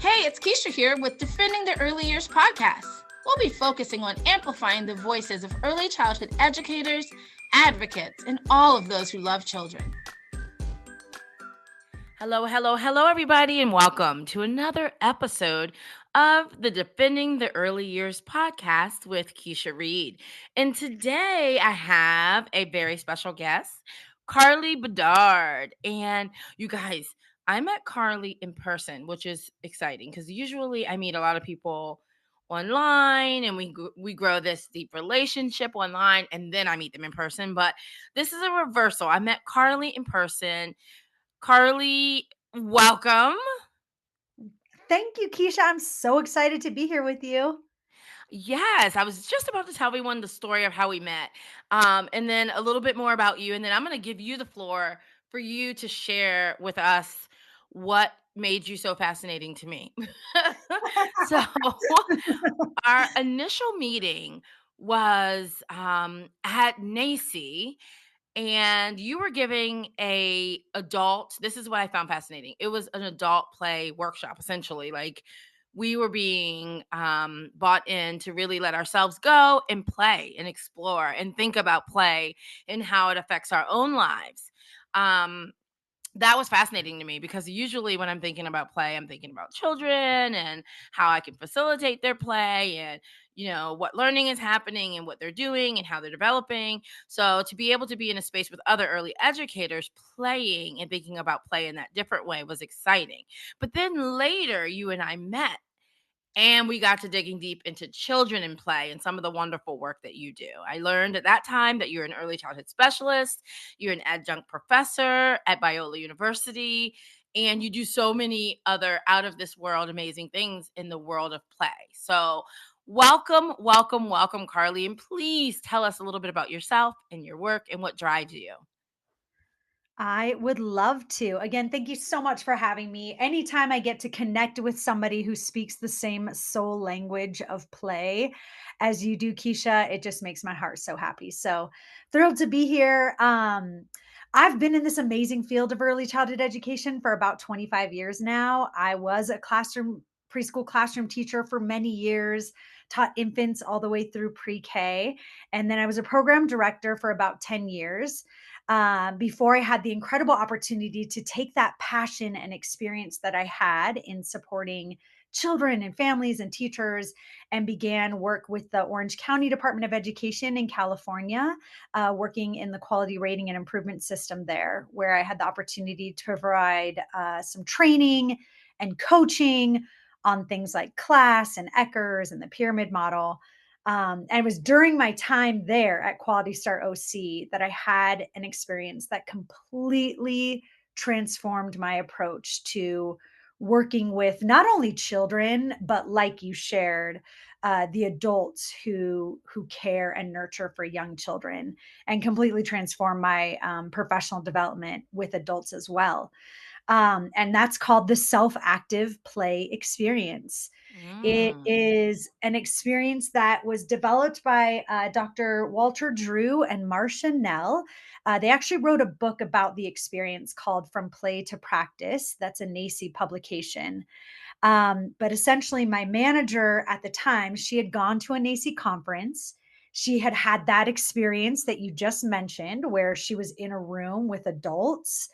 Hey, it's Keisha here with Defending the Early Years podcast. We'll be focusing on amplifying the voices of early childhood educators, advocates, and all of those who love children. Hello, everybody, and welcome to another episode of the Defending the Early Years podcast with Keisha Reed. And today I have a very special guest, Carly Bedard. And you guys, I met Carly in person, which is exciting because usually I meet a lot of people online and we grow this deep relationship online and then I meet them in person. But this is a reversal. I met Carly in person. Carly, welcome. Thank you, Keisha. I'm so excited to be here with you. Yes, I was just about to tell everyone the story of how we met, and then a little bit more about you, and then I'm going to give you the floor for you to share with us what made you so fascinating to me. So, our initial meeting was at NACY, and you were giving a adult, this is what I found fascinating. It was an adult play workshop, essentially. Like, we were being bought in to really let ourselves go and play and explore and think about play and how it affects our own lives. um, that was fascinating to me because usually when I'm thinking about play, I'm thinking about children and how I can facilitate their play and, what learning is happening and what they're doing and how they're developing. So to be able to be in a space with other early educators playing and thinking about play in that different way was exciting. But then later, you and I met and we got to digging deep into children in play and some of the wonderful work that you do. I learned at that time that you're an early childhood specialist, you're an adjunct professor at Biola University, and you do so many other out of this world amazing things in the world of play. So, welcome, welcome, welcome, Carly. And please tell us a little bit about yourself and your work and what drives you. I would love to. Again, thank you so much for having me. Anytime I get to connect with somebody who speaks the same soul language of play as you do, Keisha, it just makes my heart so happy. So thrilled to be here. I've been in this amazing field of early childhood education for about 25 years now. I was a preschool classroom teacher for many years, taught infants all the way through pre-K. And then I was a program director for about 10 years before I had the incredible opportunity to take that passion and experience that I had in supporting children and families and teachers and began work with the Orange County Department of Education in California, working in the quality rating and improvement system there, where I had the opportunity to provide some training and coaching on things like class and Eckers and the pyramid model. And it was during my time there at Quality Start OC that I had an experience that completely transformed my approach to working with not only children, but like you shared, the adults who care and nurture for young children, and completely transform my professional development with adults as well. And that's called the self active play experience. It Mm. is an experience that was developed by Dr. Walter Drew and Marcia Nell. They actually wrote a book about the experience called From Play to Practice. That's a NACY publication. But essentially, my manager at the time, she had gone to a NACY conference. She had had that experience that you just mentioned, where she was in a room with adults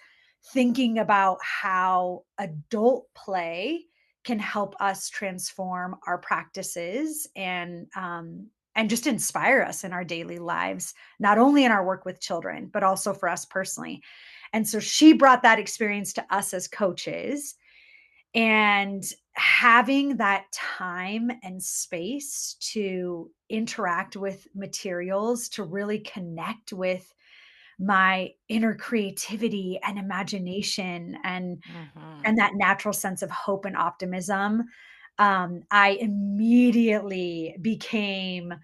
thinking about how adult play can help us transform our practices and just inspire us in our daily lives, not only in our work with children, but also for us personally. And so she brought that experience to us as coaches, and having that time and space to interact with materials to really connect with my inner creativity and imagination and Mhm. that natural sense of hope and optimism. I immediately became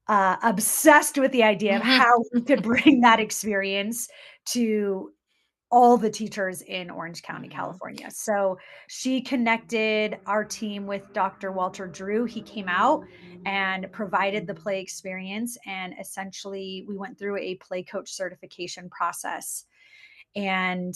obsessed with the idea of Mhm. how we could bring that experience to all the teachers in Orange County, Mhm. California. So she connected our team with Dr. Walter Drew. He came out and provided the play experience. And essentially, we went through a play coach certification process. And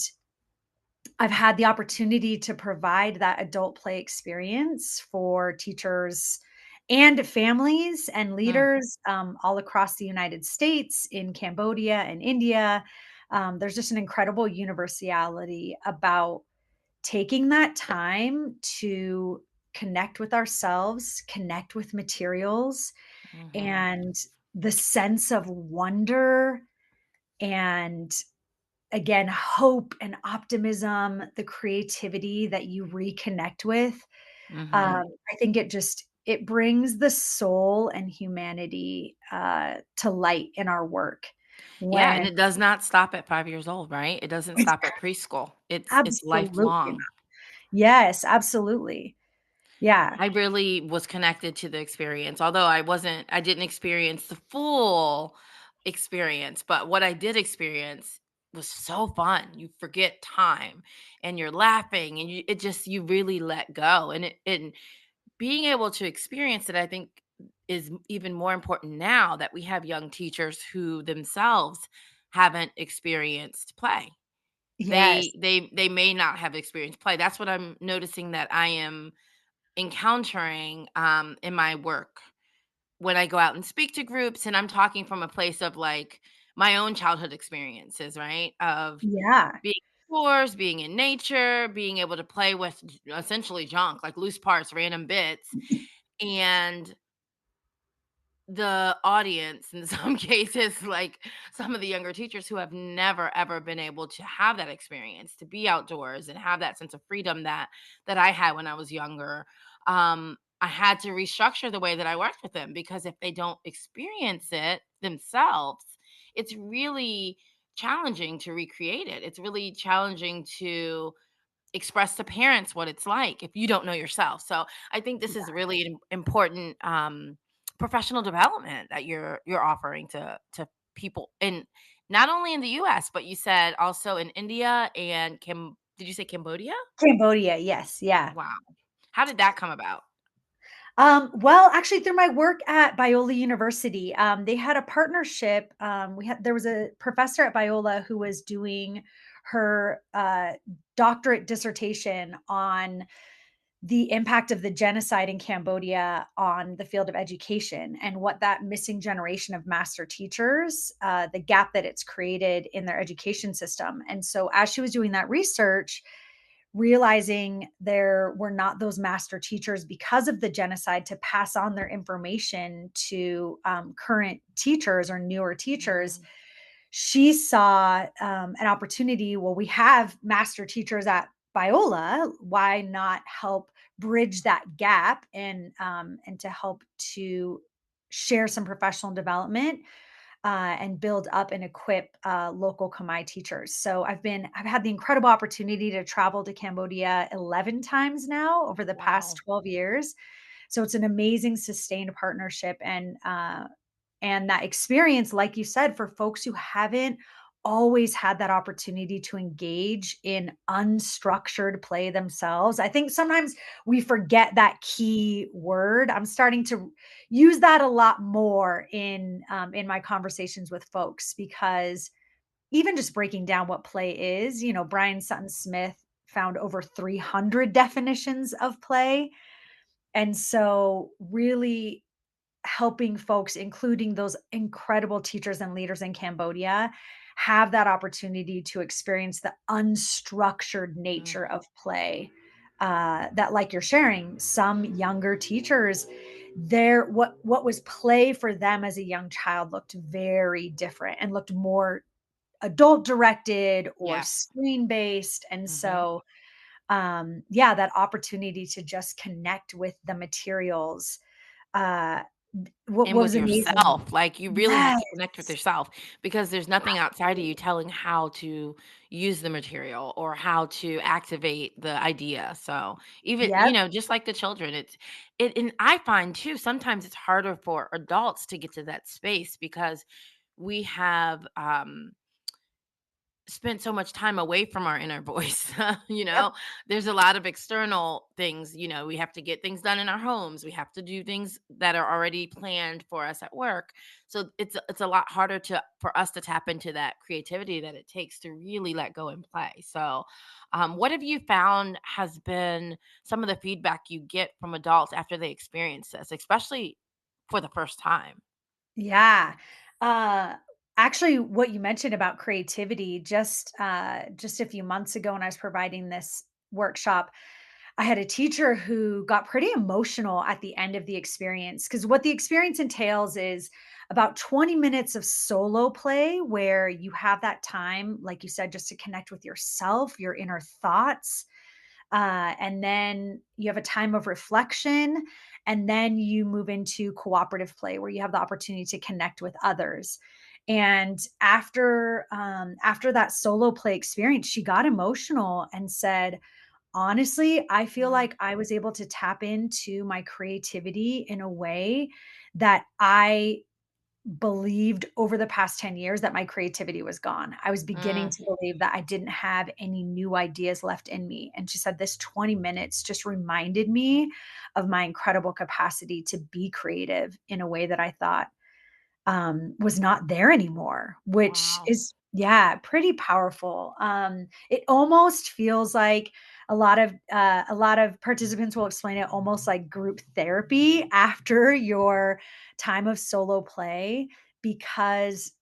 I've had the opportunity to provide that adult play experience for teachers and families and Mm, leaders all across the United States, in Cambodia and India. There's just an incredible universality about taking that time to connect with ourselves, connect with materials, mhm, and the sense of wonder and, again, hope and optimism, the creativity that you reconnect with. mhm. I think it brings the soul and humanity to light in our work Yeah, and when it does not stop at 5 years old, right? It doesn't it's stop at preschool. It's absolutely lifelong. not. Yes, absolutely. Yeah. I really was connected to the experience, although I didn't experience the full experience, but what I did experience was so fun. You forget time and you're laughing and you really let go. And being able to experience it, I think is even more important now that we have young teachers who themselves haven't experienced play. Yes. They may not have experienced play. That's what I'm noticing that I am encountering in my work when I go out and speak to groups, and I'm talking from a place of like my own childhood experiences, right? Of Yeah. being outdoors, being in nature, being able to play with essentially junk, like loose parts, random bits, and the audience in some cases, like some of the younger teachers who have never ever been able to have that experience, to be outdoors and have that sense of freedom that I had when I was younger. I had to restructure the way that I worked with them, because if they don't experience it themselves, it's really challenging to recreate it. It's really challenging to express to parents what it's like if you don't know yourself. So I think this is really an important professional development that you're offering to people, and not only in the US, but you said also in India and did you say Cambodia? Cambodia, yes, yeah. Wow. How did that come about? Well, actually, through my work at Biola University, they had a partnership. There was a professor at Biola who was doing her doctorate dissertation on the impact of the genocide in Cambodia on the field of education and what that missing generation of master teachers, the gap that it's created in their education system. And so, as she was doing that research, realizing there were not those master teachers because of the genocide to pass on their information to current teachers or newer teachers, Mhm. she saw an opportunity. Well, we have master teachers at Biola. Why not help bridge that gap and to help to share some professional development and build up and equip local Khmer teachers. So I've had the incredible opportunity to travel to Cambodia 11 times now over the past Wow. 12 years. So it's an amazing sustained partnership and that experience, like you said, for folks who haven't always had that opportunity to engage in unstructured play themselves. I think sometimes we forget that key word. I'm starting to use that a lot more in my conversations with folks because even just breaking down what play is, Brian Sutton Smith found over 300 definitions of play. And so, really helping folks, including those incredible teachers and leaders in Cambodia, have that opportunity to experience the unstructured nature Mm, of play. That, like you're sharing, some younger teachers, what was play for them as a young child looked very different and looked more adult directed or yeah. screen based. And Mhm. so, yeah, that opportunity to just connect with the materials. Uh, what And what with was amazing. yourself, like, you really have Yes, to connect with yourself, because there's nothing outside of you telling how to use the material or how to activate the idea. So, even, yep, just like the children, and I find too, sometimes it's harder for adults to get to that space because we have, spent so much time away from our inner voice. you Yep. know, there's a lot of external things, we have to get things done in our homes. We have to do things that are already planned for us at work. So it's a lot harder for us to tap into that creativity that it takes to really let go and play. So, what have you found has been some of the feedback you get from adults after they experience this, especially for the first time? Yeah. Uh, Actually, what you mentioned about creativity, just a few months ago when I was providing this workshop, I had a teacher who got pretty emotional at the end of the experience because what the experience entails is about 20 minutes of solo play where you have that time, like you said, just to connect with yourself, your inner thoughts, and then you have a time of reflection, and then you move into cooperative play where you have the opportunity to connect with others. And after that solo play experience, she got emotional and said, honestly, I feel Mm, like I was able to tap into my creativity in a way that I believed over the past 10 years that my creativity was gone. I was beginning mm, to believe that I didn't have any new ideas left in me. And she said, this 20 minutes just reminded me of my incredible capacity to be creative in a way that I thought was not there anymore, which wow. is, yeah, pretty powerful. It almost feels like a lot of participants will explain it almost like group therapy after your time of solo play, because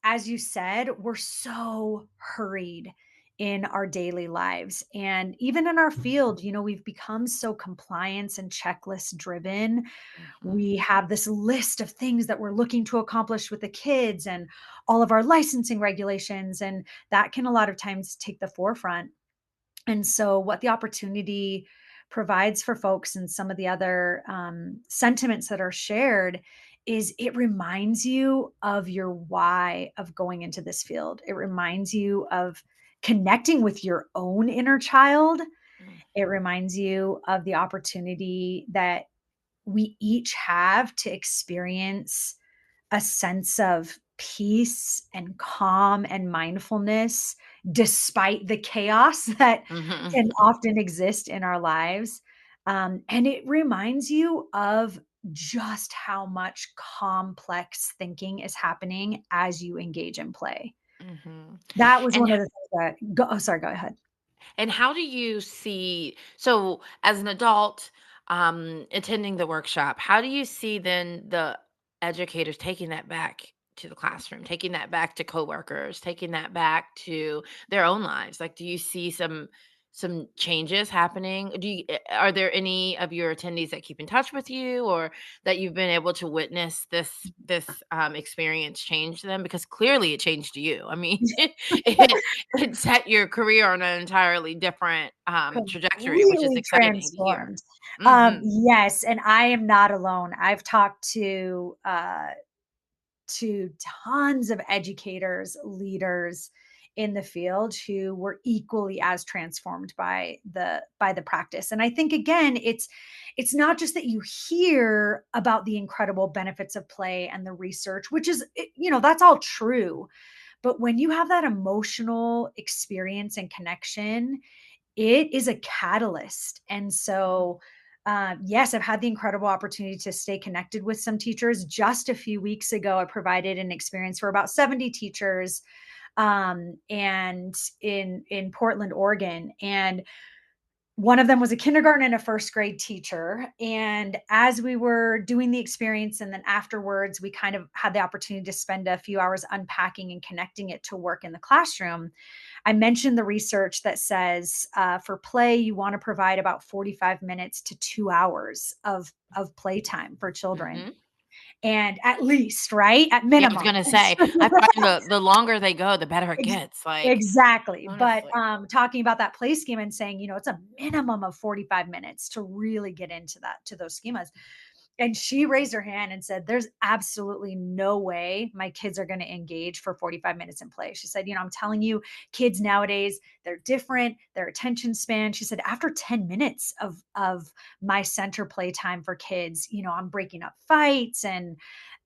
as you said, we're so hurried in our daily lives. And even in our field, we've become so compliance and checklist driven. Mhm, We have this list of things that we're looking to accomplish with the kids and all of our licensing regulations. And that can a lot of times take the forefront. And so, what the opportunity provides for folks and some of the other sentiments that are shared is it reminds you of your why of going into this field. It reminds you of connecting with your own inner child. mm, It reminds you of the opportunity that we each have to experience a sense of peace and calm and mindfulness despite the chaos that mhm, can often exist in our lives. And it reminds you of just how much complex thinking is happening as you engage in play. mhm. That was And one of the things that go, oh, sorry, go ahead. And how do you see, so as an adult attending the workshop, how do you see then the educators taking that back to the classroom, taking that back to coworkers, taking that back to their own lives? Like, do you see some changes happening? Are there any of your attendees that keep in touch with you, or that you've been able to witness this experience change them? Because clearly it changed you. I mean, it set your career on an entirely different, trajectory, which is Completely exciting to hear. transformed. Mhm, Yes, and I am not alone. I've talked to tons of educators, leaders in the field who were equally as transformed by the practice. And I think again, it's not just that you hear about the incredible benefits of play and the research, which is that's all true. But when you have that emotional experience and connection, it is a catalyst. And mhm, so, yes, I've had the incredible opportunity to stay connected with some teachers. Just a few weeks ago, I provided an experience for about 70 teachers, and in Portland, Oregon. And one of them was a kindergarten and a first grade teacher. And as we were doing the experience, and then afterwards, we kind of had the opportunity to spend a few hours unpacking and connecting it to work in the classroom. I mentioned the research that says for play, you want to provide about 45 minutes to 2 hours of playtime for children. mhm. And at least, right? At Yeah, I was minimum. gonna say, I find the longer they go, the better it Ex gets, like, Exactly, but, honestly. talking about that play schema and saying, it's a minimum of 45 minutes to really get into those schemas, and she raised her hand and said, "There's absolutely no way my kids are gonna engage for 45 minutes in play." She said, "I'm telling you, kids nowadays, they're different, their attention span." She said, "After 10 minutes of my center playtime for kids, I'm breaking up fights."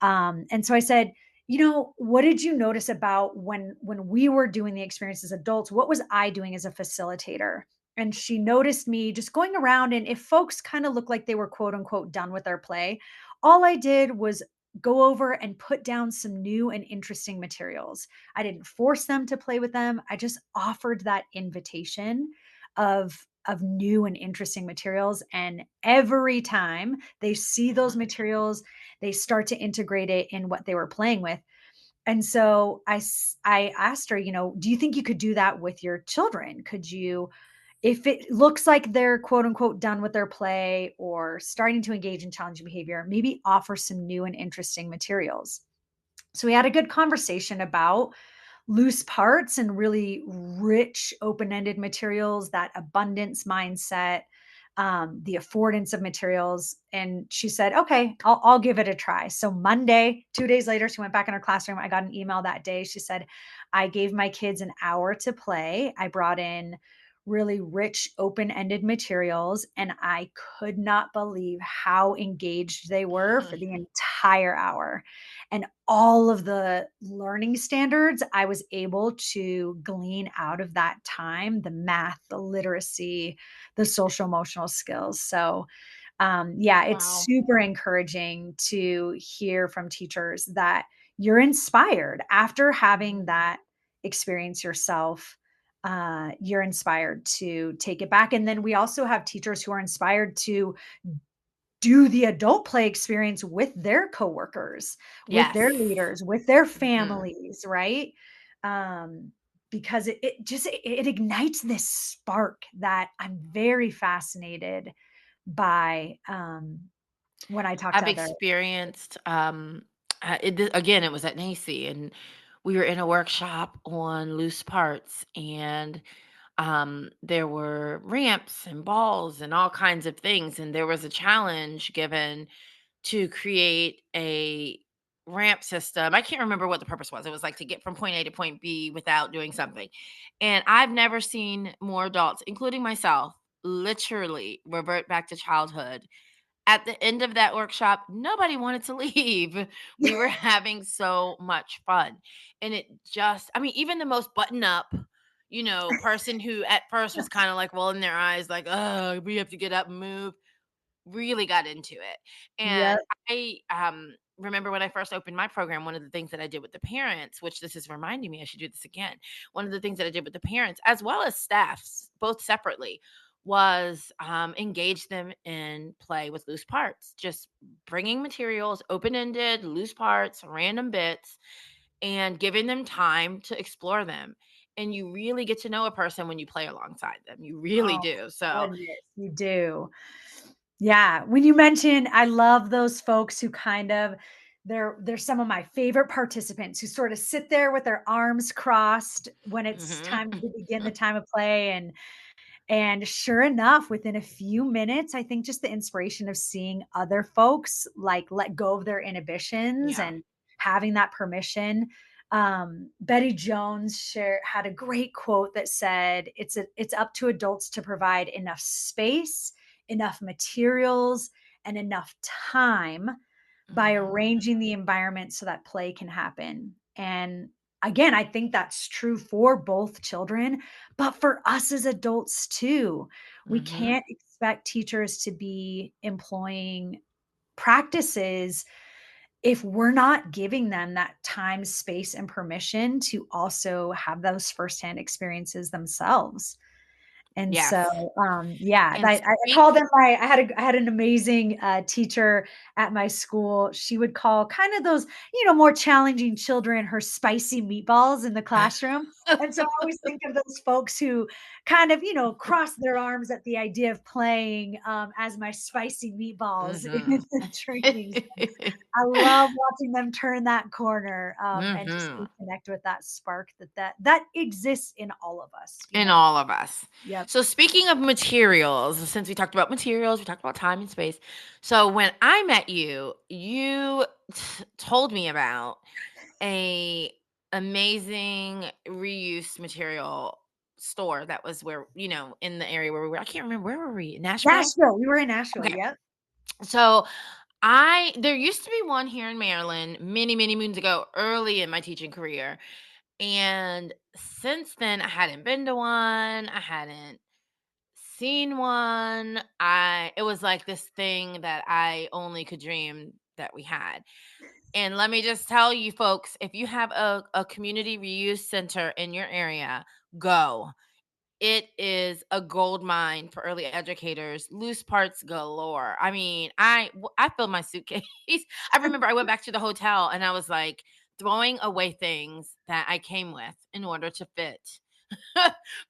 And so I said, What did you notice about when we were doing the experience as adults? What was I doing as a facilitator? And she noticed me just going around, and if folks kind of looked like they were quote unquote done with their play, all I did was go over and put down some new and interesting materials. I didn't force them to play with them. I just offered that invitation of new and interesting materials, and every time they see those Mhm. materials, they start to integrate it in what they were playing with. And so I asked her, do you think you could do that with your children? Could you, if it looks like they're quote unquote done with their play or starting to engage in challenging behavior, maybe offer some new and interesting materials? So we had a good conversation about loose parts and really rich open-ended materials, that abundance mindset, the affordance of materials. And she said, okay, I'll give it a try. So Monday, 2 days later, she went back in her classroom. I got an email that day. She said, I gave my kids an hour to play. I brought in really rich open-ended materials, and I could not believe how engaged they were for the entire hour. And all of the learning standards I was able to glean out of that time, the math, the literacy, the social emotional skills. So, yeah, it's Wow. super encouraging to hear from teachers that you're inspired after having Mhm. that experience yourself. You're inspired to take it back. And then we also have teachers who are inspired to do the adult play experience with their coworkers, with their Yes. leaders, with their Mhm. families, right? Um, because it ignites this spark that I'm very fascinated by, when I talk I've to other. experienced, again, it was at NACY, and we were in a workshop on loose parts, and there were ramps and balls and all kinds of things. And there was a challenge given to create a ramp system. I can't remember what the purpose was. It was like to get from point A to point B without doing something. And I've never seen more adults, including myself, literally revert back to childhood. At the end of that workshop, nobody wanted to leave. We were having so much fun. And it just, I mean, even the most button up, person who at first was kind of like rolling their eyes, like, oh, we have to get up and move, really got into it. Yep. And I remember when I first opened my program, one of the things that I did with the parents, which this is reminding me I should do this again. One of the things that I did with the parents, as well as staffs, both separately, was engage them in play with loose parts, just bringing materials, open ended, loose parts, random bits, and giving them time to explore them. And you really get to know a person when you play alongside them. You really Oh, do. So, goodness, you do. Yeah, when you mention, I love those folks who kind of, they're some of my favorite participants who sort of sit there with their arms crossed when it's mhm. time to begin the time of play. And sure enough, within a few minutes, I think just the inspiration of seeing other folks like let go of their inhibitions Yeah. and having that permission. Betty Jones had a great quote that said, "It's up to adults to provide enough space, enough materials, and enough time by Mhm. arranging the environment so that play can happen." And again, I think that's true for both children, but for us as adults too. We Mhm. can't expect teachers to be employing practices if we're not giving them that time, space, and permission to also have those firsthand experiences themselves. And so, Yes. yeah, And I call them my I had an amazing, teacher at my school. She would call kind of those, more challenging children her spicy meatballs in the classroom. And so I always think of those folks who kind of, cross their arms at the idea of playing, as my spicy meatballs in Mhm. the training. I love watching them turn that corner, and just Mhm. reconnect with that spark that exists in all of us. In all of us. Yep. So speaking of materials, since we talked about materials, we talked about time and space. So when I met you, you told me about a amazing reuse material store that was where, in the area where we were. I can't remember, where were we? Nashville? Nashville, we were in Nashville, Okay. yep. So I there used to be one here in Maryland many, many moons ago, early in my teaching career. And since then, I hadn't been to one. I hadn't seen one. It was like this thing that I only could dream that we had. And let me just tell you folks, if you have a community reuse center in your area, go. It is a gold mine for early educators, loose parts galore. I mean, I filled my suitcase. I remember I went back to the hotel and I was like throwing away things that I came with in order to fit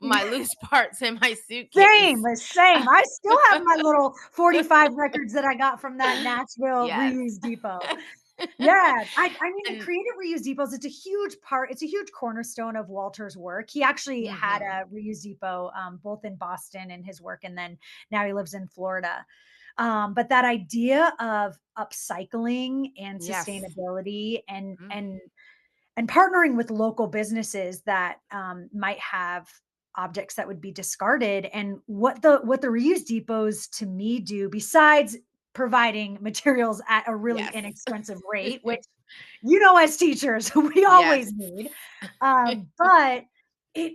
my loose parts in my Same, suitcase. same. I still have my little 45 records that I got from that Nashville Yes. reuse depot. Yeah, I mean, the And creative reuse depots, it's a huge cornerstone of Walter's work. He actually had mhm, a reuse depot, both in Boston in his work, and then now he lives in Florida. But that idea of upcycling and yes. sustainability Mhm, and partnering with local businesses that might have objects that would be discarded, and what the reuse depots to me do, besides providing materials at a really yes. inexpensive rate, which, you know, as teachers we Yes. always need, but it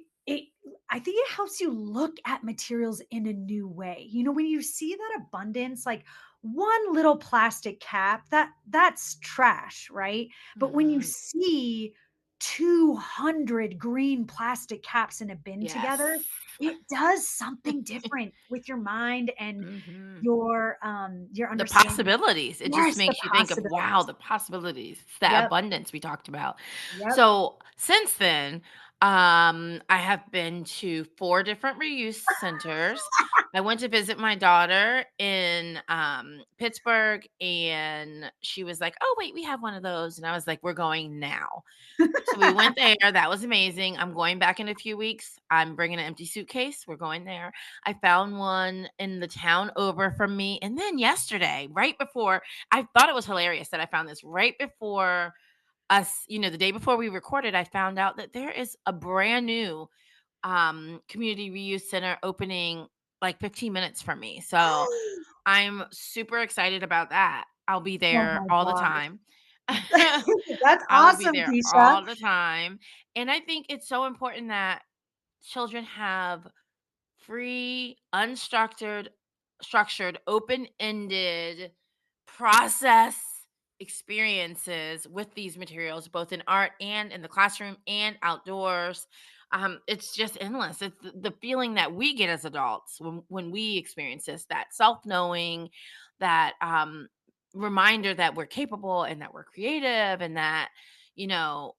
I think it helps you look at materials in a new way. You know, when you see that abundance, like one little plastic cap, that's trash, right? But when you Mhm, see 200 green plastic caps in a bin yes. together, it does something different with your mind and Mhm. your The understanding. possibilities. It just Yes, the makes you think of, wow, possibilities. the possibilities. It's that Yep, abundance we talked about. yep. So since then, I have been to 4 different reuse centers. I went to visit my daughter in Pittsburgh, and she was like, "Oh, wait, we have one of those." And I was like, "We're going now." So we went there. That was amazing. I'm going back in a few weeks. I'm bringing an empty suitcase. We're going there. I found one in the town over from me. And then yesterday, right before, I thought it was hilarious that I found this right before us, the day before we recorded, I found out that there is a brand new community reuse center opening like 15 minutes from me. So I'm super excited about that. I'll be Oh there my all the gosh. time. That's I will be awesome, there Keisha. all the time. And I think it's so important that children have free, structured, open-ended process experiences with these materials, both in art and in the classroom and outdoors. It's just endless. It's the feeling that we get as adults when we experience this, that self-knowing, that reminder that we're capable and that we're creative and that, you know,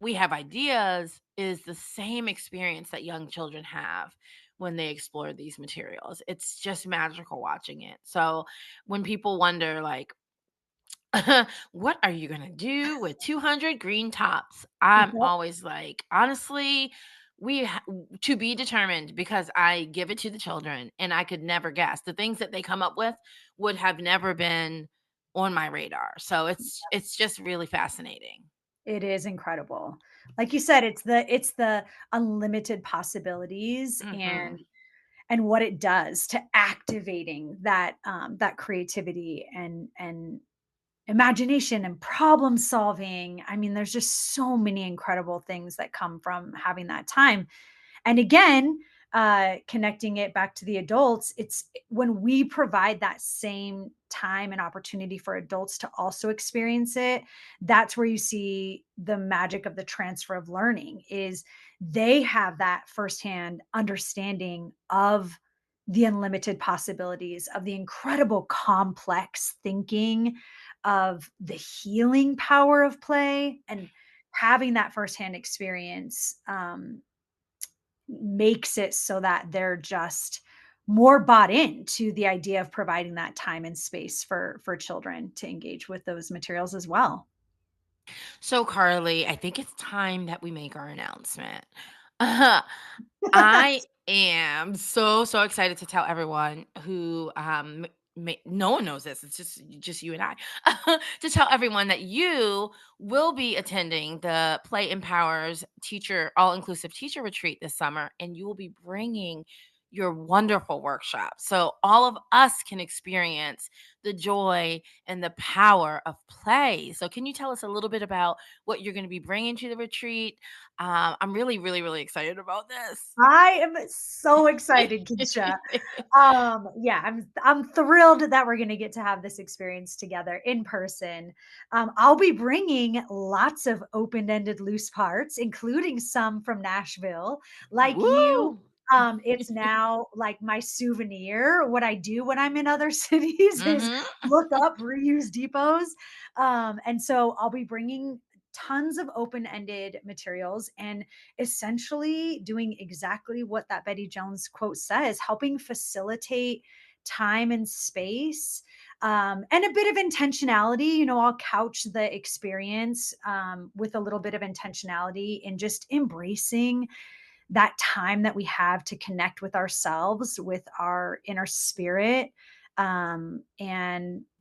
we have ideas is the same experience that young children have when they explore these materials. It's just magical watching it. So when people wonder, like, what are you going to do with 200 green tops? I'm Yep. always like, honestly, to be determined, because I give it to the children and I could never guess. The things that they come up with would have never been on my radar. So it's just really fascinating. It is incredible. Like you said, it's the unlimited possibilities Mhm. and what it does to activating that creativity and imagination and problem solving. I mean, there's just so many incredible things that come from having that time. And again, connecting it back to the adults, it's when we provide that same time and opportunity for adults to also experience it, that's where you see the magic of the transfer of learning. Is they have that firsthand understanding of the unlimited possibilities, of the incredible complex thinking, of the healing power of play, and having that firsthand experience makes it so that they're just more bought into the idea of providing that time and space for children to engage with those materials as well. So, Carly, I think it's time that we make our announcement. I am so, so excited to tell everyone who no one knows this. It's just you and I to tell everyone that you will be attending the Play Empowers Teacher All Inclusive Teacher Retreat this summer, and you will be bringing your wonderful workshop so all of us can experience the joy and the power of play. So, can you tell us a little bit about what you're going to be bringing to the retreat? I'm really, really, really excited about this. I am so excited, Keisha. Yeah, I'm thrilled that we're gonna get to have this experience together in person. I'll be bringing lots of open-ended loose parts, including some from Nashville. Like you, Woo! it's now like my souvenir. What I do when I'm in other cities is Hmm. look up reuse depots. And so I'll be bringing tons of open-ended materials and essentially doing exactly what that Betty Jones quote says, helping facilitate time and space, and a bit of intentionality. I'll couch the experience with a little bit of intentionality in just embracing that time that we have to connect with ourselves, with our inner spirit, and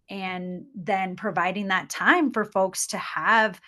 then providing that time for folks to have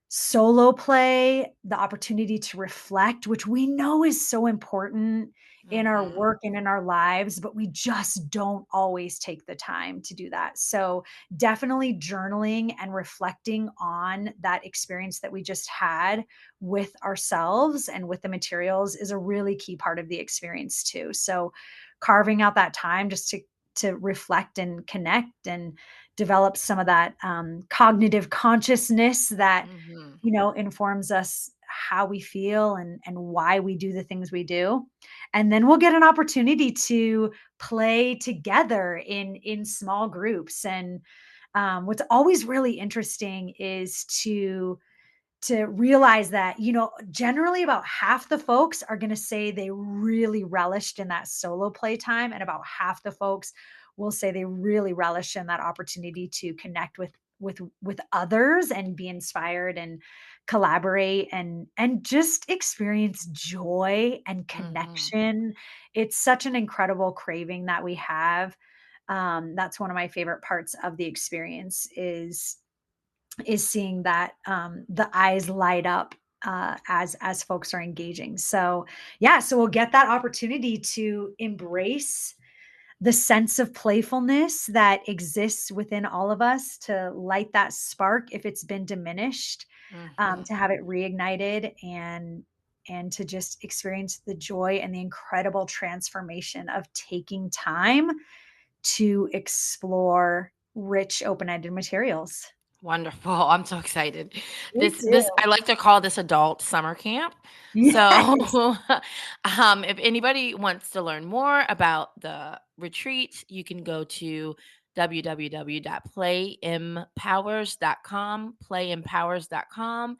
solo play, the opportunity to reflect, which we know is so important in our Hmm. work and in our lives, but we just don't always take the time to do that. So, definitely journaling and reflecting on that experience that we just had with ourselves and with the materials is a really key part of the experience too. So, carving out that time just to reflect and connect and develop some of that cognitive consciousness that Hmm. informs us how we feel and why we do the things we do. And then we'll get an opportunity to play together in small groups. And what's always really interesting is to realize that, generally about half the folks are going to say they really relished in that solo playtime, and about half the folks will say they really relish in that opportunity to connect with others and be inspired and collaborate and just experience joy and Hmm. connection. It's such an incredible craving that we have. That's one of my favorite parts of the experience is seeing that the eyes light up as folks are engaging. So yeah, so we'll get that opportunity to embrace the sense of playfulness that exists within all of us, to light that spark if it's been diminished, Hmm. to have it reignited, and to just experience the joy and the incredible transformation of taking time to explore rich open-ended materials. Wonderful. I'm so excited. Me This too. I like to call this adult summer camp. So, Yes. if anybody wants to learn more about the retreat, you can go to www.playempowers.com,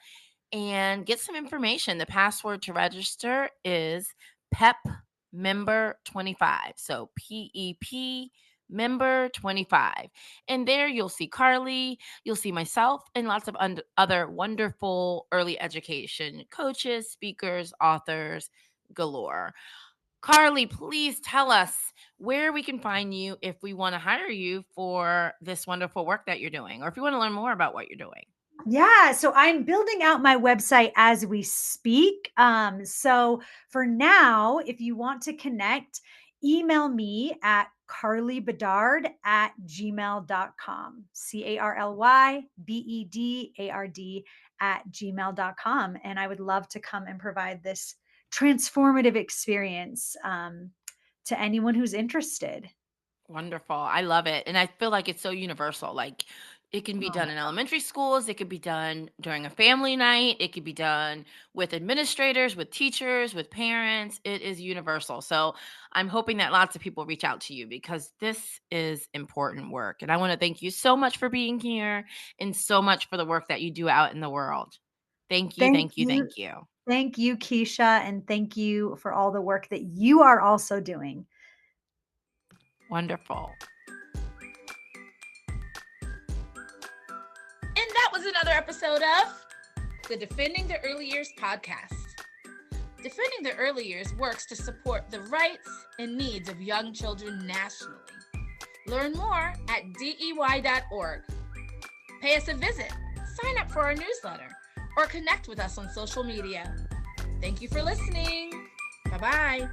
and get some information. The password to register is PEP member 25. So PEP member 25. And there you'll see Carly, you'll see myself, and lots of other wonderful early education coaches, speakers, authors galore. Carly, please tell us where we can find you if we want to hire you for this wonderful work that you're doing, or if you want to learn more about what you're doing. Yeah, so I'm building out my website as we speak. So for now, if you want to connect, email me at carlybedard@gmail.com. Carlybedard@gmail.com. And I would love to come and provide this transformative experience to anyone who's interested. Wonderful. I love it. And I feel like it's so universal. Like it can be Oh, done in elementary schools, it could be done during a family night, it could be done with administrators, with teachers, with parents. It is universal. So I'm hoping that lots of people reach out to you because this is important work. And I want to thank you so much for being here and so much for the work that you do out in the world. Thank you, thank thank you, you. thank you. Thank you, Keisha, and thank you for all the work that you are also doing. Wonderful. And that was another episode of the Defending the Early Years podcast. Defending the Early Years works to support the rights and needs of young children nationally. Learn more at DEY.org. Pay us a visit, sign up for our newsletter, or connect with us on social media. Thank you for listening. Bye-bye.